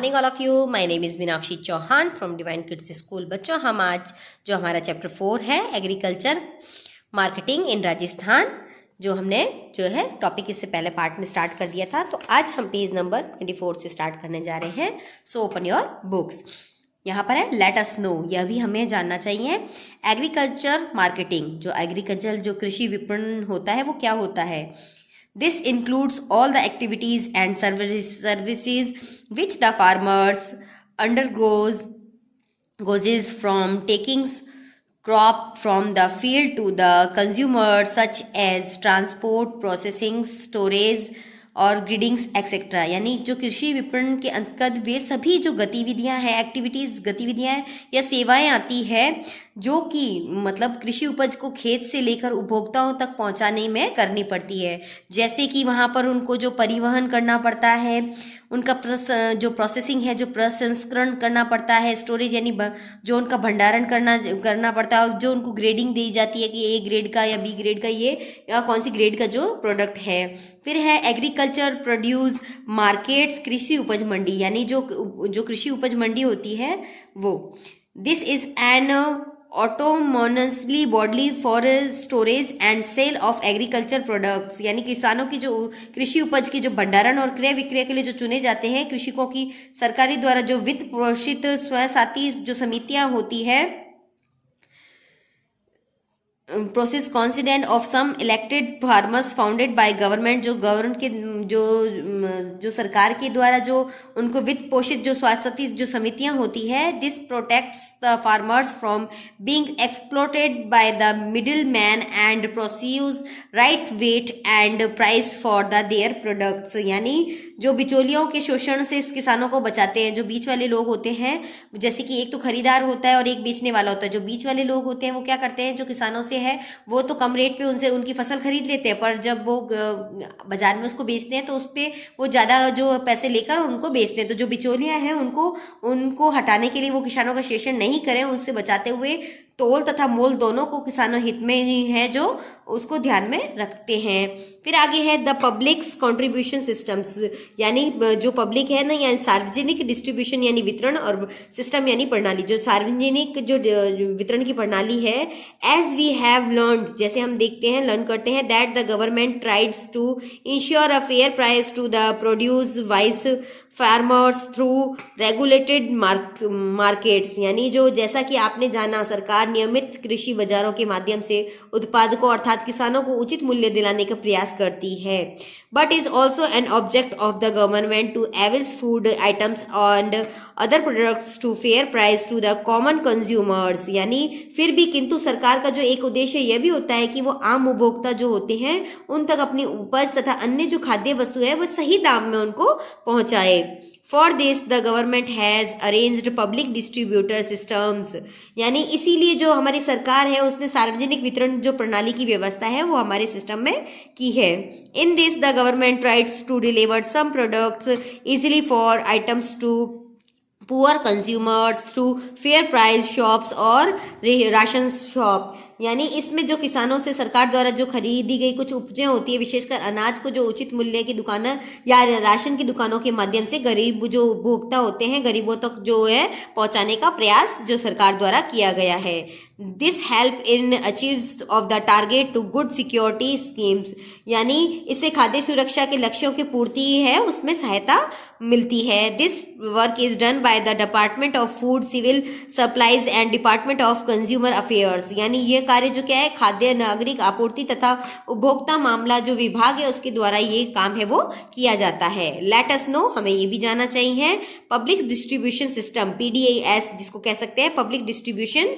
Morning all of you. My name is Meenakshi Chauhan from Divine Kids School. बच्चों, हम आज जो हमारा चैप्टर 4 है एग्रीकल्चर मार्केटिंग इन राजस्थान, जो हमने जो है टॉपिक इससे पहले पार्ट में स्टार्ट कर दिया था, तो आज हम पेज नंबर 24 से स्टार्ट करने जा रहे हैं। So open your books. यहाँ पर है लेट अस नो, यह भी हमें जानना चाहिए। एग्रीकल्चर मार्केटिंग, जो एग्रीकल्चर जो कृषि विपणन होता है वो क्या होता है। This includes all the activities and services which the farmers undergoes from taking crop from the field to the consumer, such as transport, processing, storage और ग्रीडिंग्स एक्सेट्रा। यानी जो कृषि विपणन के अंतर्गत वे सभी जो गतिविधियां हैं, एक्टिविटीज़ गतिविधियां या सेवाएं आती है जो कि मतलब कृषि उपज को खेत से लेकर उपभोक्ताओं तक पहुंचाने में करनी पड़ती है। जैसे कि वहां पर उनको जो परिवहन करना पड़ता है, उनका जो प्रोसेसिंग है, जो प्रसंस्करण करना पड़ता है, स्टोरेज यानी जो उनका भंडारण करना पड़ता है, और जो उनको ग्रेडिंग दी जाती है कि ए ग्रेड का या बी ग्रेड का ये या कौन सी ग्रेड का जो प्रोडक्ट है। फिर है एग्रीकल्चर प्रोड्यूस मार्केट्स, कृषि उपज मंडी, यानी जो कृषि उपज मंडी होती है वो। This is an autonomously body for storage and sale of agriculture products, यानी किसानों की जो कृषि उपज की जो भंडारण और क्रय विक्रय के लिए जो चुने जाते हैं कृषकों की सरकारी द्वारा जो वित्त पोषित स्वयं जो समितियां होती है, process consistent of some elected farmers founded by government, जो गवर्नमेंट के जो सरकार के द्वारा जो उनको वित्त पोषित जो स्वास्थ्य जो समितियां होती है। This protects the farmers from being exploited by the middle man and produce right weight and price for the their products, यानी जो बिचौलियों के शोषण से इस किसानों को बचाते हैं। जो बीच वाले लोग होते हैं, जैसे कि एक तो खरीदार होता है और एक बेचने वाला होता है। जो बीच वाले लोग होते हैं वो क्या करते हैं, जो किसानों से है वो तो कम रेट पे उनसे उनकी फसल खरीद लेते हैं, पर जब वो बाजार में उसको बेचते हैं तो उस पर वो ज़्यादा जो पैसे लेकर उनको बेचते हैं। तो जो बिचौलियाँ हैं उनको हटाने के लिए वो किसानों का शोषण नहीं करें, उनसे बचाते हुए तोल तथा मोल दोनों को किसानों हित में ही है जो उसको ध्यान में रखते हैं। फिर आगे है द पब्लिक्स कंट्रीब्यूशन सिस्टम्स, यानी जो पब्लिक है ना, यानी सार्वजनिक डिस्ट्रीब्यूशन यानी वितरण और सिस्टम यानी प्रणाली, जो सार्वजनिक जो वितरण की प्रणाली है। एज वी हैव लर्नड, जैसे हम देखते हैं लर्न करते हैं, that the government tries to ensure a fair price to the produce wise farmers through regulated markets, यानी जो जैसा कि आपने जाना सरकार नियमित कृषि बाजारों के माध्यम से उत्पादकों अर्थात किसानों को उचित मूल्य दिलाने का प्रयास करती है। But is also an object of the government to avails food items and other products to fair price to the common consumers, यानी फिर भी किंतु सरकार का जो एक उद्देश्य यह भी होता है कि वो आम उपभोक्ता जो होते हैं उन तक अपनी उपज तथा अन्य जो खाद्य वस्तु है वो सही दाम में उनको पहुंचाए। For this the government has arranged public distributor systems, यानी इसीलिए जो हमारी सरकार है उसने सार्वजनिक वितरण जो प्रणाली की व्यवस्था है वो हमारे सिस्टम में की है। In this the government tries to deliver some products easily for items to poor consumers through fair price shops और राशन शॉप, यानी इसमें जो किसानों से सरकार द्वारा जो खरीदी गई कुछ उपजें होती है, विशेषकर अनाज को जो उचित मूल्य की दुकानें या राशन की दुकानों के माध्यम से गरीब जो उपभोक्ता होते हैं गरीबों तक जो है पहुंचाने का प्रयास जो सरकार द्वारा किया गया है। This help in achieves of the target to good security schemes, यानी इससे खाद्य सुरक्षा के लक्ष्यों की पूर्ति है उसमें सहायता मिलती है। This work is done by the department of food civil supplies and department of consumer affairs, यानी ये कार्य जो क्या है खाद्य नागरिक आपूर्ति तथा उपभोक्ता मामला जो विभाग है उसके द्वारा ये काम है वो किया जाता है। लेट अस नो, हमें ये भी जानना चाहिए पब्लिक डिस्ट्रीब्यूशन सिस्टम PDAS, जिसको कह सकते हैं पब्लिक डिस्ट्रीब्यूशन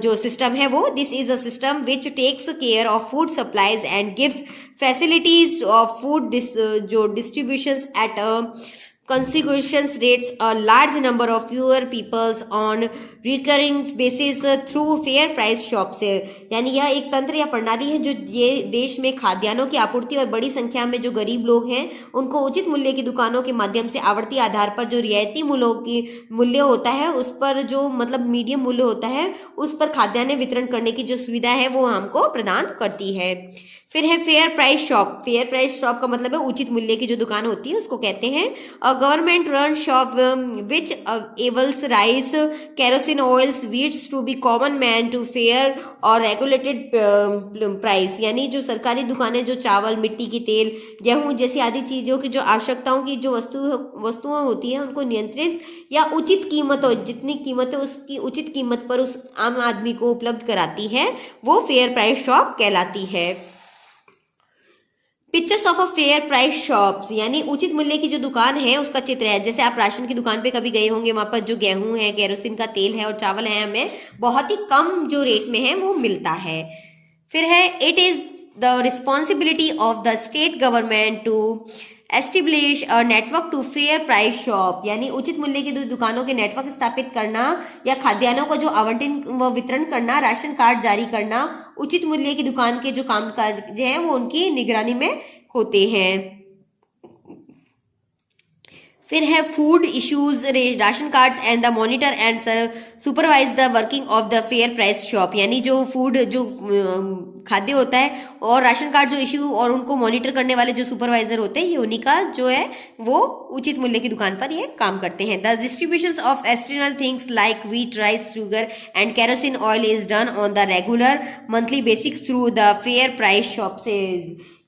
जो सिस्टम है वो। This is a system which takes care of food supplies and gives facilities of food जो distribution at consequence rates a large number of fewer peoples on recurring basis through fair price shops, यानी यह एक तंत्र या प्रणाली है जो ये देश में खाद्यान्नों की आपूर्ति और बड़ी संख्या में जो गरीब लोग हैं उनको उचित मूल्य की दुकानों के माध्यम से आवर्ती आधार पर जो रियायती मूल्य होता है उस पर जो मतलब मीडियम मूल्य होता है उस पर खाद्यान्न वितरण करने की जो सुविधा है वो हमको प्रदान करती है। फिर है fair price shop. Fair price shop का मतलब है उचित मूल्य की जो दुकान होती है उसको कहते हैं। A government run shop which enables rice kerosene oils wheats to be common man to fair और रेगुलेटेड प्राइस, यानी जो सरकारी दुकानें जो चावल, मिट्टी की तेल, गेहूं जैसी आदि चीज़ों की जो आवश्यकताओं की जो वस्तुएं होती हैं उनको नियंत्रित या उचित कीमत हो, जितनी कीमत है उसकी उचित कीमत पर उस आम आदमी को उपलब्ध कराती है, वो फेयर प्राइस शॉप कहलाती है। Pictures of a fair price shops, यानी उचित मूल्य की जो दुकान है उसका चित्र है। जैसे आप राशन की दुकान पे कभी गए होंगे, वहां पर जो गेहूं है, केरोसिन का तेल है और चावल है, हमें बहुत ही कम जो रेट में है वो मिलता है। फिर है it is the responsibility of the state government to establish a network to fair price shop, यानी उचित मूल्य की दुकानों के नेटवर्क स्थापित करना या खाद्यान्नों का जो आवंटन व वितरण करना, राशन कार्ड जारी करना, उचित मूल्य की दुकान के जो कामकाज है वो उनकी निगरानी में होते हैं। फिर है food issues ration cards and the monitor and supervise the working of the fair price shop, यानी जो फूड जो खाद्य होता है और राशन कार्ड जो इश्यू और उनको मॉनिटर करने वाले जो सुपरवाइजर होते हैं, ये उन्हीं का जो है वो उचित मूल्य की दुकान पर ये काम करते हैं। The distribution of external things like wheat, rice, sugar and kerosene oil is done on the regular monthly basic through the fair price shops,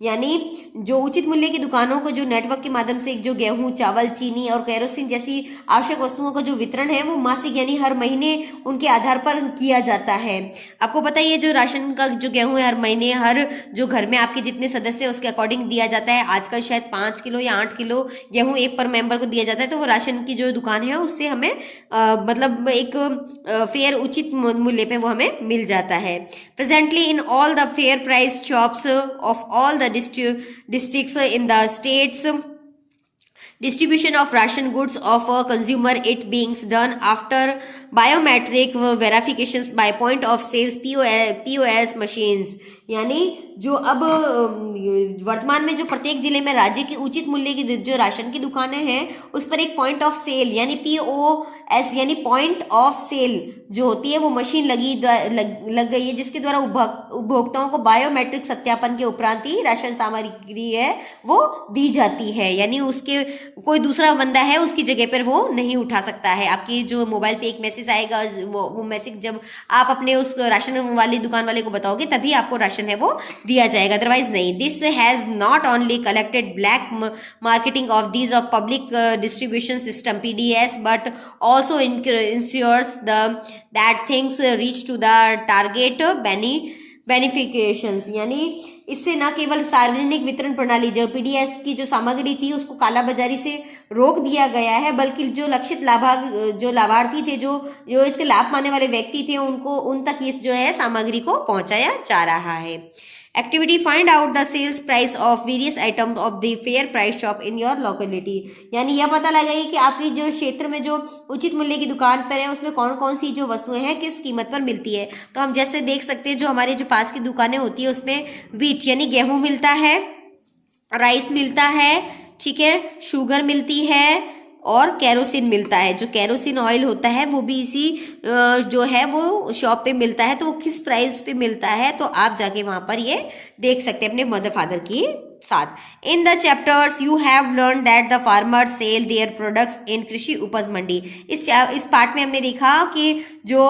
यानी जो उचित मूल्य की दुकानों को जो नेटवर्क के माध्यम से जो गेहूं, चावल, चीनी और केरोसिन जैसी आवश्यक वस्तुओं का जो वितरण है वो मासिक यानी हर महीने उनके आधार पर किया जाता है। आपको पता ही है जो राशन का जो गेहूं है हर महीने हर जो घर में आपके जितने सदस्य हैं उसके अकॉर्डिंग दिया जाता है। आजकल शायद 5 किलो या 8 किलो गेहूं एक पर मेंबर को दिया जाता है, तो वो राशन की जो दुकान है उससे हमें मतलब एक फेयर उचित मूल्य पे वो हमें मिल जाता है। Presently in all the fair price shops of all the districts in the states, distribution of ration goods of a consumer it being done after biometric verifications by point of sales POS machines, यानी जो अब वर्तमान में जो प्रत्येक जिले में राज्य की उचित मूल्य की जो राशन की दुकानें हैं उस पर एक पॉइंट ऑफ सेल यानी POS यानी पॉइंट ऑफ सेल जो होती है वो मशीन लग गई है, जिसके द्वारा उपभोक्ताओं को बायोमेट्रिक सत्यापन के उपरांत ही राशन सामग्री है वो दी जाती है, यानी उसके कोई दूसरा बंदा है उसकी जगह पर वो नहीं उठा सकता है। आपकी जो मोबाइल पे एक मैसेज आएगा, वो मैसेज जब आप अपने उस राशन वाली दुकान वाले को बताओगे तभी आपको राशन है वो दिया जाएगा, अदरवाइज नहीं। This has not only collected black marketing of these of public distribution system PDS but also ensures that things reach to the target beneficiaries, यानी इससे न केवल सार्वजनिक वितरण प्रणाली जो PDS की जो सामग्री थी उसको कालाबाजारी से रोक दिया गया है, बल्कि जो लक्षित लाभार्थी थे जो इसके लाभ पाने वाले व्यक्ति थे उनको उन तक इस जो है सामग्री को पहुंचाया जा रहा है। Activity find out the sales price of various items of the fair price shop in your locality, यानी यह पता लगाइए कि आपकी जो क्षेत्र में जो उचित मूल्य की दुकान पर है उसमें कौन कौन सी जो वस्तुएं हैं किस कीमत पर मिलती है। तो हम जैसे देख सकते हैं जो हमारे जो पास की दुकानें होती है उसमें व्हीट यानी गेहूं मिलता है, राइस मिलता है, ठीक है, शुगर मिलती है और केरोसिन मिलता है। जो केरोसिन ऑयल होता है वो भी इसी जो है वो शॉप पे मिलता है, तो वो किस प्राइस पे मिलता है तो आप जाके वहां पर ये देख सकते हैं अपने मदर फादर की साथ। In the chapters you have learn that the farmer sell their products in Krishi उपज मंडी। इस पार्ट में हमने देखा कि जो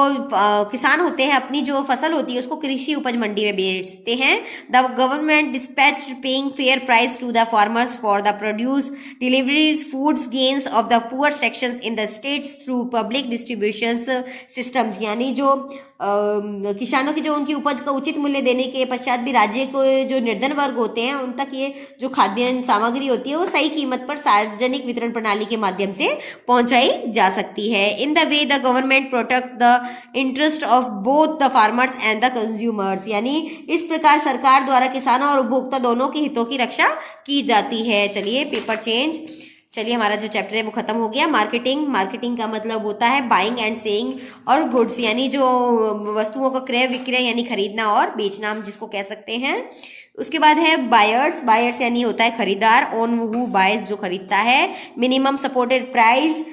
किसान होते हैं अपनी जो फसल होती है उसको कृषि उपज मंडी में बेचते हैं। The government dispatch paying fair price to the farmers for the produce deliveries foods grains of the poor sections in the states through public distribution systems, यानी जो किसानों की जो उनकी उपज का उचित मूल्य देने के पश्चात भी राज्य को जो निर्धन वर्ग होते हैं उन तक ये जो खाद्य सामग्री होती है वो सही कीमत पर सार्वजनिक वितरण प्रणाली के माध्यम से पहुंचाई जा सकती है। In the way the government protect the interest of both the farmers and the consumers, यानी इस प्रकार सरकार द्वारा किसानों और उपभोक्ता दोनों के हितों की रक्षा की जाती है। चलिए पेपर चेंज, चलिए हमारा जो चैप्टर है वो खत्म हो गया। मार्केटिंग का मतलब होता है बाइंग एंड सेलिंग और गुड्स, यानी जो वस्तुओं का क्रय विक्रय यानी खरीदना और बेचना हम जिसको कह सकते हैं। उसके बाद है बायर्स यानी होता है खरीदार, ओन हु बायर्स जो खरीदता है। Minimum supported price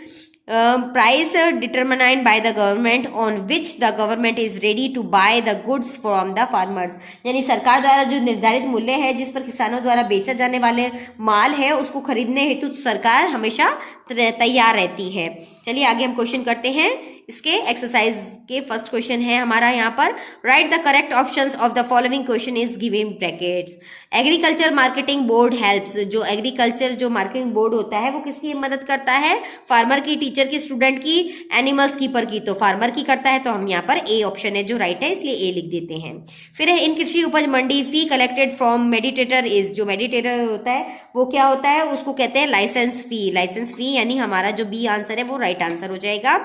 price determined by the government on which the government is ready to buy the goods from the farmers, यानी सरकार द्वारा जो निर्धारित मूल्य है जिस पर किसानों द्वारा बेचा जाने वाले माल है उसको खरीदने हेतु सरकार हमेशा तैयार रहती है। चलिए आगे हम क्वेश्चन करते हैं। इसके एक्सरसाइज के फर्स्ट क्वेश्चन है हमारा यहाँ पर, right the correct options of the following question is given brackets. Agriculture marketing board helps, जो एग्रीकल्चर जो मार्केटिंग बोर्ड होता है वो किसकी मदद करता है? फार्मर की, टीचर की, स्टूडेंट की, एनिमल्स कीपर की। तो फार्मर की करता है, तो हम यहाँ पर ए ऑप्शन है जो राइट है इसलिए ए लिख देते हैं। फिर है इन कृषि उपज मंडी फी कलेक्टेड फ्रॉम मेडिटेटर इज, जो मेडिटेटर होता है वो क्या होता है? उसको कहते हैं लाइसेंस फी। लाइसेंस फी यानी हमारा जो बी आंसर है वो राइट आंसर हो जाएगा।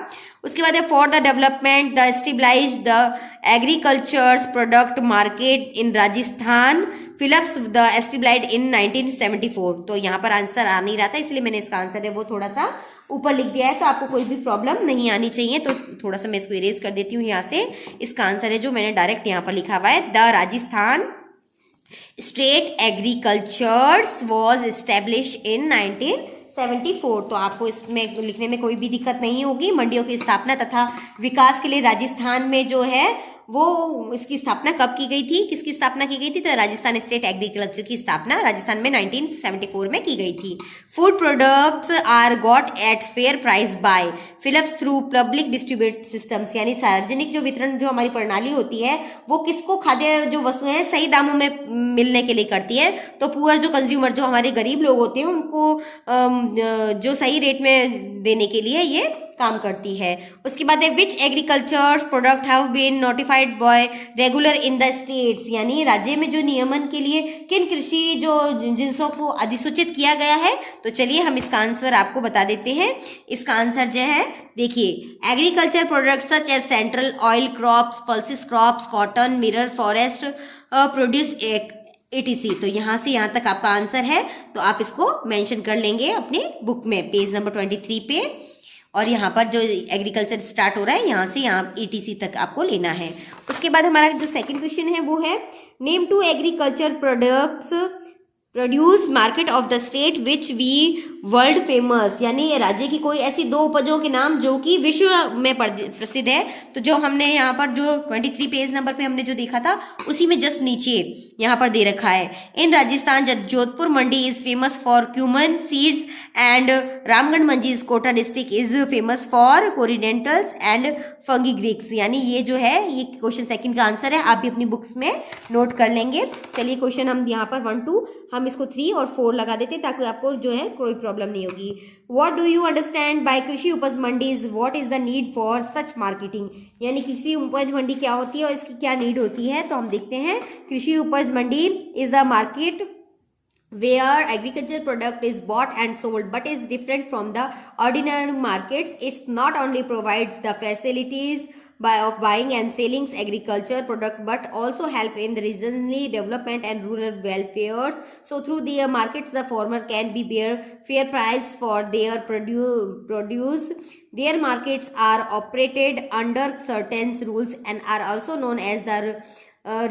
उसके बाद है for the development the stabilize the agricultures product market in Rajasthan Philips the established in 1974। तो यहाँ पर आंसर आ नहीं रहा था इसलिए मैंने इसका आंसर है वो थोड़ा सा ऊपर लिख दिया है, तो आपको कोई भी प्रॉब्लम नहीं आनी चाहिए। तो थोड़ा सा मैं इसको इरेज कर देती हूँ यहाँ से। इसका आंसर है जो मैंने डायरेक्ट यहाँ पर लिखा हुआ है, the Rajasthan state agricultures was establish in 1974। तो आपको इसमें लिखने में कोई भी दिक्कत नहीं होगी। मंडियों की स्थापना तथा विकास के लिए राजस्थान में जो है वो इसकी स्थापना कब की गई थी, किसकी स्थापना की गई थी? तो राजस्थान स्टेट एग्रीकल्चर की स्थापना राजस्थान में 1974 में की गई थी। Food products are got at fair price by Philips through public distribute systems, यानी सार्वजनिक जो वितरण जो हमारी प्रणाली होती है वो किसको खाद्य जो वस्तुएं हैं सही दामों में मिलने के लिए करती है? तो पुअर जो कंज्यूमर जो हमारे गरीब लोग होते हैं उनको जो सही रेट में देने के लिए ये काम करती है। उसके बाद है which agriculture product have been notified by regular in the states, यानी राज्य में जो नियमन के लिए किन कृषि जो जिनसों को अधिसूचित किया गया है। तो चलिए हम इसका आंसर आपको बता देते हैं। इसका आंसर जो है देखिए, agriculture products such as central oil crops, pulses crops, cotton, mirror forest produce etc। तो यहाँ से यहाँ तक आपका आंसर है, तो आप इसको मेंशन कर लेंगे अपने बुक में पेज नंबर 23 पे। और यहाँ पर जो एग्रीकल्चर स्टार्ट हो रहा है यहाँ से यहाँ ETC तक आपको लेना है। उसके बाद हमारा जो सेकंड क्वेश्चन है वो है name two agriculture products produce market of the state which we world famous, यानी राज्य की कोई ऐसी दो उपजों के नाम जो कि विश्व में प्रसिद्ध है। तो जो हमने यहाँ पर जो 23 पेज नंबर पे हमने जो देखा था उसी में जस्ट नीचे यहाँ पर दे रखा है, in Rajasthan Jodhpur mandi is famous for cumin seeds and Ramgarh mandi Kota district is famous for corianders and fenugreeks. यानी ये जो है ये क्वेश्चन सेकंड का आंसर है, आप भी अपनी बुक्स में नोट कर लेंगे। चलिए क्वेश्चन हम यहाँ पर 1 2 हम इसको 3 और 4 लगा देते ताकि आपको जो है कोई प्रॉब्लम नहीं होगी। What do you understand by कृषि उपज mandis, what is the need for such marketing, यानी कृषि उपज मंडी क्या होती है और इसकी क्या नीड होती है। तो हम देखते हैं, कृषि उपज मंडी is a market where agriculture product is bought and sold but is different from the ordinary markets. It not only provides the facilities of buying and selling agriculture product but also help in the regional development and rural welfare. So through the markets the farmer can be bear fair price for their produce. Their markets are operated under certain rules and are also known as the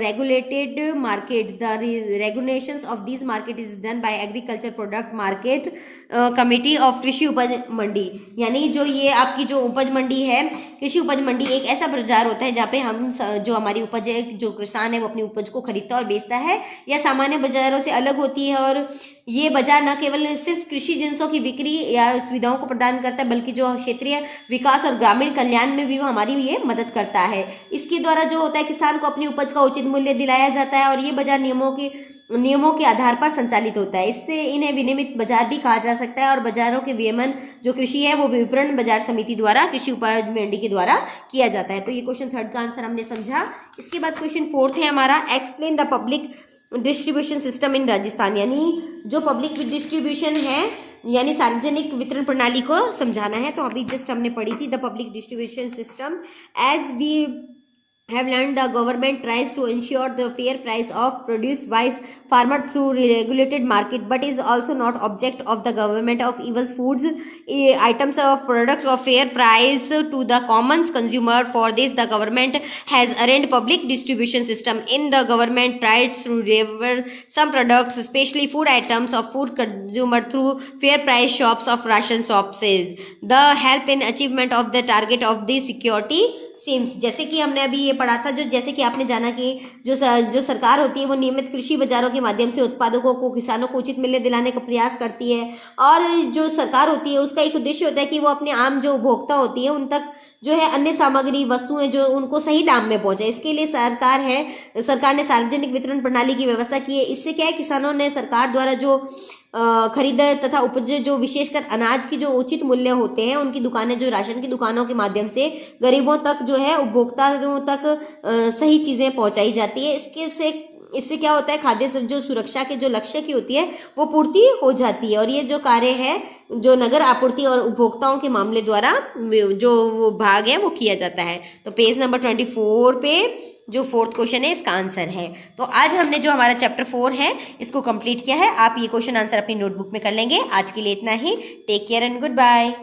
regulated market. The regulations of these market is done by agriculture product market committee of कृषि उपज मंडी, यानी जो ये आपकी जो उपज मंडी है, कृषि उपज मंडी एक ऐसा बाजार होता है जहाँ पे हम जो हमारी उपज है, जो किसान है वो अपनी उपज को खरीदता और बेचता है, या सामान्य बाजारों से अलग होती है। और ये बाजार न केवल सिर्फ कृषि जिनसों की बिक्री या सुविधाओं को प्रदान करता है बल्कि जो क्षेत्रीय विकास और ग्रामीण कल्याण में भी हमारी ये मदद करता है। इसके द्वारा जो होता है किसान को अपनी उपज का उचित मूल्य दिलाया जाता है और ये बाजार नियमों के आधार पर संचालित होता है। इससे इन्हें विनियमित बाजार भी कहा जा सकता है और बाजारों के विनियमन जो कृषि है वो विपणन बाजार समिति द्वारा कृषि उपज मंडी के द्वारा किया जाता है। तो ये क्वेश्चन थर्ड का आंसर हमने समझा। इसके बाद क्वेश्चन फोर्थ है हमारा, explain the public distribution system in Rajasthan, यानी जो पब्लिक डिस्ट्रीब्यूशन है यानी सार्वजनिक वितरण प्रणाली को समझाना है। तो अभी जस्ट हमने पढ़ी थी the public distribution system as we have learned the government tries to ensure the fair price of produce by farmer through regulated market, but is also not object of the government of evil foods items of products of fair price to the common consumer. For this the government has arranged public distribution system. In the government tries to deliver some products, especially food items of food consumer, through fair price shops of ration shops. Is the help in achievement of the target of the security seems. जैसे कि हमने अभी ये पढ़ा था, जो जैसे कि आपने जाना कि जो सरकार होती है वो नियमित कृषि बाजारों के माध्यम से उत्पादकों को, किसानों को उचित मूल्य दिलाने का प्रयास करती है। और जो सरकार होती है उसका एक उद्देश्य होता है कि वो अपने आम जो उपभोक्ता होती है उन तक जो है अन्य सामग्री वस्तुएं जो उनको सही दाम में पहुंचे। इसके लिए सरकार ने सार्वजनिक वितरण प्रणाली की व्यवस्था की है। इससे क्या है, किसानों ने सरकार द्वारा जो खरीद तथा उपज जो विशेषकर अनाज की जो उचित मूल्य होते हैं उनकी दुकानें, जो राशन की दुकानों के माध्यम से गरीबों तक जो है, उपभोक्ताओं तक सही चीज़ें पहुंचाई जाती है। इससे क्या होता है, खाद्य जो सुरक्षा के जो लक्ष्य की होती है वो पूर्ति हो जाती है। और ये जो कार्य है जो नगर आपूर्ति और उपभोक्ताओं के मामले द्वारा जो भाग है वो किया जाता है। तो पेज नंबर 24 पे जो 4th क्वेश्चन है इसका आंसर है। तो आज हमने जो हमारा चैप्टर 4 है इसको कंप्लीट किया है। आप ये क्वेश्चन आंसर अपनी नोटबुक में कर लेंगे। आज के लिए इतना ही। Take care and good bye.